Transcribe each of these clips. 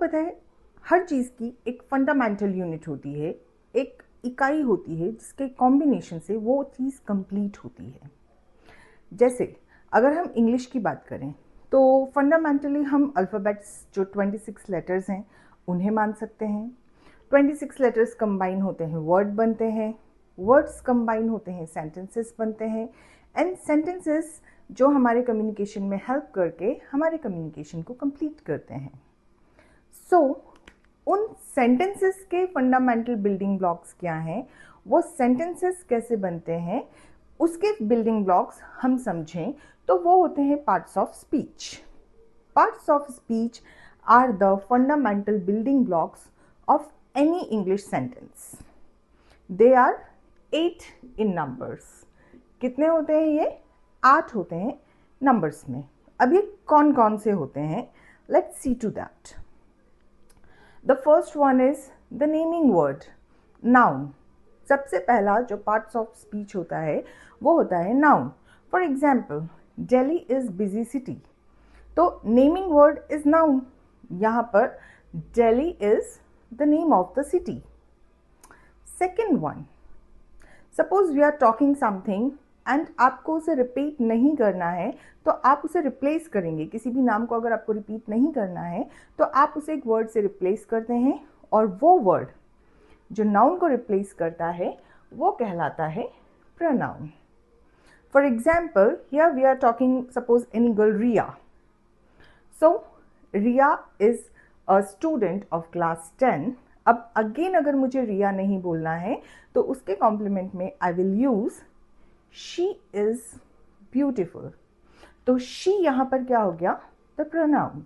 पता है हर चीज़ की एक फंडामेंटल यूनिट होती है, एक इकाई होती है जिसके कॉम्बिनेशन से वो चीज़ कंप्लीट होती है। जैसे अगर हम इंग्लिश की बात करें तो फंडामेंटली हम अल्फ़ाबेट्स जो 26 लेटर्स हैं उन्हें मान सकते हैं। 26 लेटर्स कंबाइन होते हैं वर्ड बनते हैं, वर्ड्स कंबाइन होते हैं सेंटेंसेस बनते हैं, एंड सेंटेंसेस जो हमारे कम्युनिकेशन में हेल्प करके हमारे कम्युनिकेशन को कंप्लीट करते हैं। सो उन सेंटेंसेस के फंडामेंटल बिल्डिंग ब्लॉक्स क्या हैं, वो सेंटेंसेस कैसे बनते हैं, उसके बिल्डिंग ब्लॉक्स हम समझें तो वो होते हैं parts of speech. Parts of speech are the fundamental building blocks of any English sentence. They are 8 in numbers. कितने होते हैं ये? 8 होते हैं नंबर्स में। अब ये कौन कौन से होते हैं? Let's see to that. The first one is the naming word, noun. सबसे पहला जो पार्ट्स ऑफ स्पीच होता है वो होता है noun. For example, Delhi is busy city, तो नेमिंग वर्ड इज नाउन। यहाँ पर Delhi is the name of the city. Second one, suppose we are talking something and आपको उसे रिपीट नहीं करना है तो आप उसे रिप्लेस करेंगे। किसी भी नाम को अगर आपको रिपीट नहीं करना है तो आप उसे एक वर्ड से रिप्लेस करते हैं, और वो वर्ड जो नाउन को रिप्लेस करता है वो कहलाता है pronoun. For example, here we are talking suppose any girl Riya. So Riya is a student of class 10। अब अगेन अगर मुझे रिया नहीं बोलना है तो उसके कॉम्प्लीमेंट में I will use she is beautiful. तो शी यहां पर क्या हो गया? The pronoun.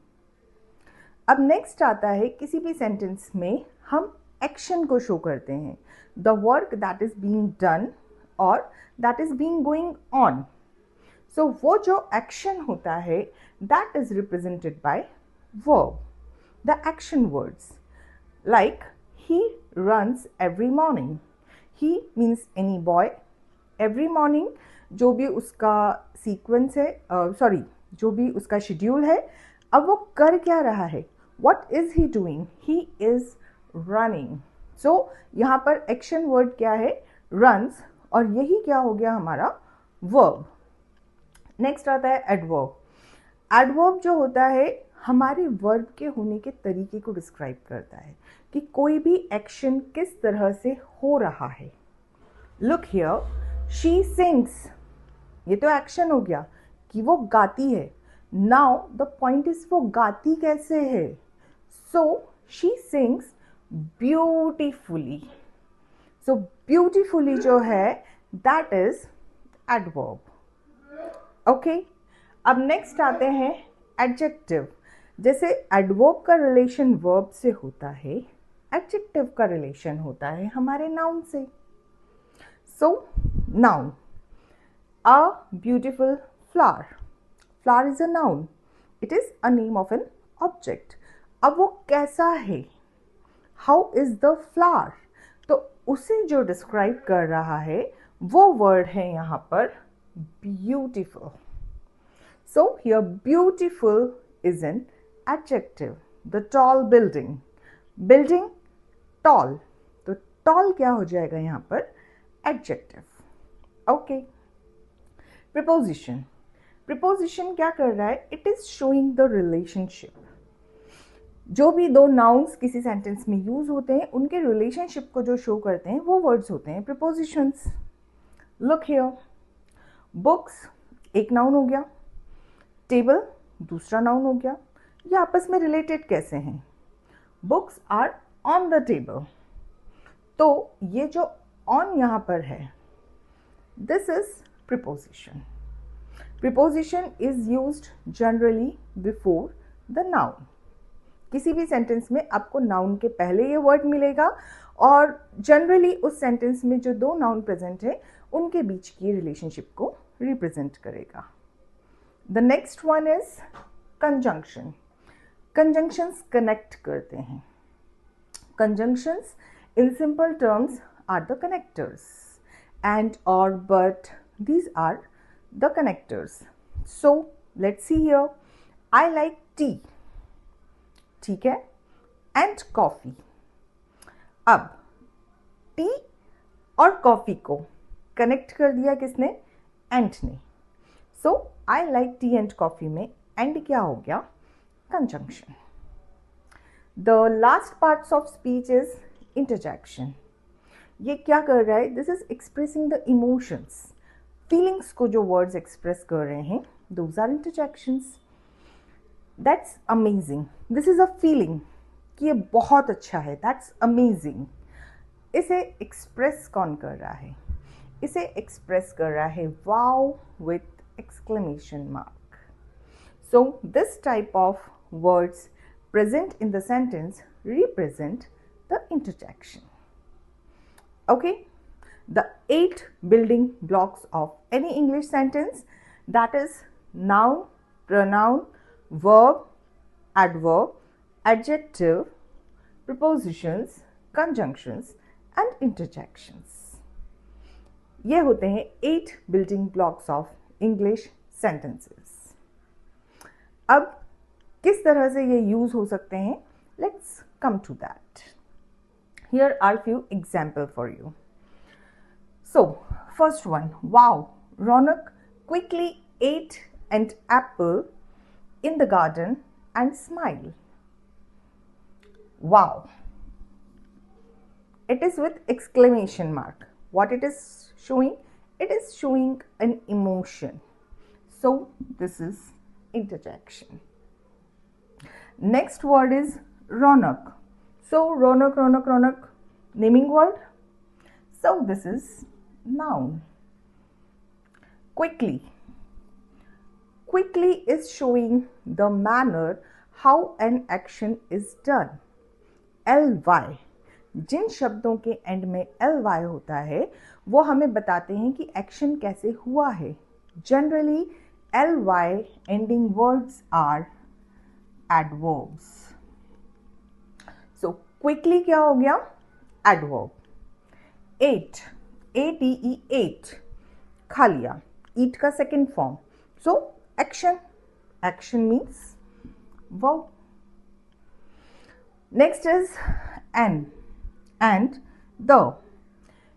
अब नेक्स्ट आता है, किसी भी सेंटेंस में हम एक्शन को शो करते हैं, the work that is being done और that is being going on. So वो जो एक्शन होता है that is represented by verb, the action words. Like he runs every morning. He means any boy. Every morning जो भी उसका sequence है, sorry जो भी उसका शेड्यूल है, अब वो कर क्या रहा है? What is he doing? He is running. So यहाँ पर एक्शन वर्ड क्या है? runs, और यही क्या हो गया हमारा verb. नेक्स्ट आता है एडवर्ब। एडवर्ब जो होता है हमारे वर्ब के होने के तरीके को डिस्क्राइब करता है कि कोई भी एक्शन किस तरह से हो रहा है। लुक हियर, शी सिंग्स, ये तो एक्शन हो गया कि वो गाती है। नाउ द पॉइंट इज वो गाती कैसे है? So she sings beautifully. So beautifully जो है दैट इज एडवर्ब। ओके, अब नेक्स्ट आते हैं एडजेक्टिव। जैसे एडवर्ब का रिलेशन वर्ब से होता है, एडजेक्टिव का रिलेशन होता है हमारे नाउन से। So noun, a beautiful flower. Flower is a noun, it is a name of an object. अब वो कैसा है? How is the flower? तो उसे जो डिस्क्राइब कर रहा है वो वर्ड है यहाँ पर beautiful. So here beautiful is an adjective. The tall building. Building tall. तो tall क्या हो जाएगा यहाँ पर? Adjective. Okay. Preposition. Preposition क्या कर रहा है? It is showing the relationship. जो भी दो नाउन्स किसी सेंटेंस में यूज होते हैं उनके रिलेशनशिप को जो शो करते हैं वो वर्ड्स होते हैं prepositions. Look here. बुक्स एक नाउन हो गया, टेबल दूसरा नाउन हो गया। ये आपस में रिलेटेड कैसे हैं? Books are on the table, तो ये जो ऑन यहाँ पर है this is preposition. Preposition is used generally before the noun. किसी भी सेंटेंस में आपको नाउन के पहले ये वर्ड मिलेगा और जनरली उस सेंटेंस में जो दो नाउन प्रेजेंट है उनके बीच की रिलेशनशिप को रिप्रेजेंट करेगा। The next one is conjunction. Conjunctions connect करते हैं। Conjunctions in simple terms are the connectors, and और but these are the connectors. So let's see here, I like tea. ठीक है, एंड कॉफ़ी। अब tea और coffee को connect कर दिया किसने? एंड ने। So I like tea and coffee में एंड क्या हो गया? Conjunction. The last parts of speech is interjection. ये क्या कर रहा है? This is expressing the emotions, feelings को जो वर्ड्स एक्सप्रेस कर रहे हैं, those are interjections. That's amazing, this is a feeling कि ये बहुत अच्छा है, दैट्स अमेजिंग। इसे एक्सप्रेस कौन कर रहा है? इसे एक्सप्रेस कर रहा है wow with exclamation mark. So this type of words present in the sentence represent the interjection. Okay, the 8 building blocks of any English sentence, that is noun, pronoun, verb, adverb, adjective, prepositions, conjunctions and interjections. ये होते हैं 8 building blocks of English sentences. अब किस तरह से ये use हो सकते हैं? Let's come to that. Here are few example for you. So first one, wow, Raunak quickly ate an apple in the garden and smile. Wow, it is with exclamation mark. What it is showing? It is showing an emotion. So this is interjection. Next word is Ronak. So Ronak, Ronak, Ronak, naming word. So this is noun. Quickly. Quickly is showing the manner how an action is done. ly. जिन शब्दों के and में ly होता है वो हमें बताते हैं कि एक्शन कैसे हुआ है. Generally ly ending words are adverbs. So quickly क्या हो गया? Adverb. Ate, A-T-E, ate, खा लिया. Eat का second form. So action. Action means verb. Next is an and the.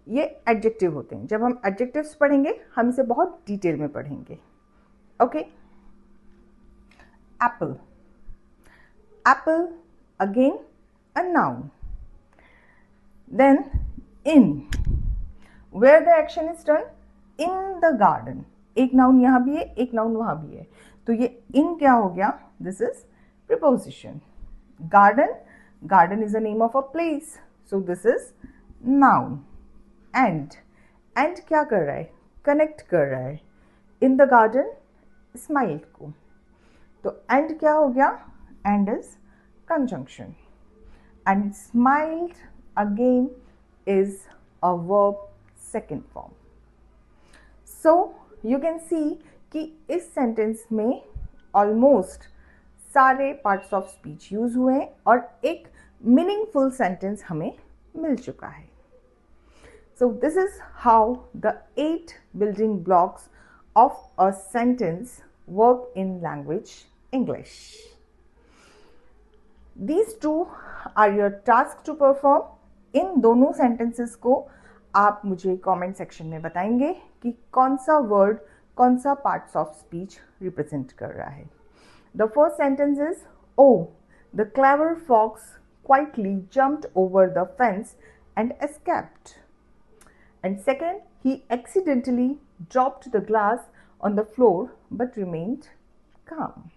ये adjective होते हैं. जब हम adjectives पढ़ेंगे हम इसे बहुत डिटेल में पढ़ेंगे. Okay? Apple. Apple, again a noun. Then in, where the action is done? In the garden. एक noun यहाँ भी है, एक noun वहाँ भी है, तो ये in क्या हो गया? This is preposition. Garden, garden is the name of a place, so this is noun. And क्या कर रहा है? Connect कर रहा है in the garden, smiled को, तो and क्या हो गया? And is conjunction. And smiled again is a verb second form. So you can see कि इस sentence में almost सारे parts of speech use हुए हैं और एक meaningful sentence हमें मिल चुका है. So this is how the 8 building blocks of a sentence work in language English. These two are your task to perform. इन दोनों sentences को आप मुझे comment section में बताएंगे कि कौन सा word कौन सा parts of speech represent कर रहा है. The first sentence is, oh, the clever fox quietly jumped over the fence and escaped. And second, he accidentally dropped the glass on the floor but remained calm.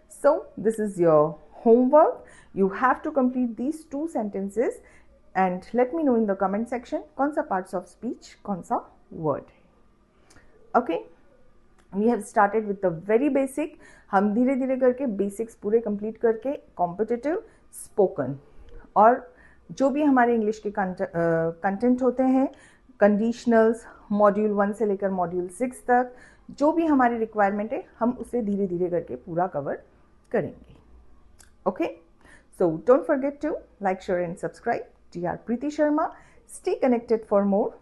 So this is your homework. You have to complete these 2 sentences and let me know in the comment section कौन सा parts of speech कौन सा word है. Okay, we have started with the very basic. हम धीरे धीरे करके basics पूरे complete करके competitive spoken और जो भी हमारे इंग्लिश के कंटेंट होते हैं, कंडीशनल्स, मॉड्यूल 1 से लेकर मॉड्यूल 6 तक जो भी हमारी रिक्वायरमेंट है हम उसे धीरे धीरे करके पूरा कवर करेंगे. Okay, so don't forget to like, share and subscribe. DR Preeti Sharma. Stay connected for more.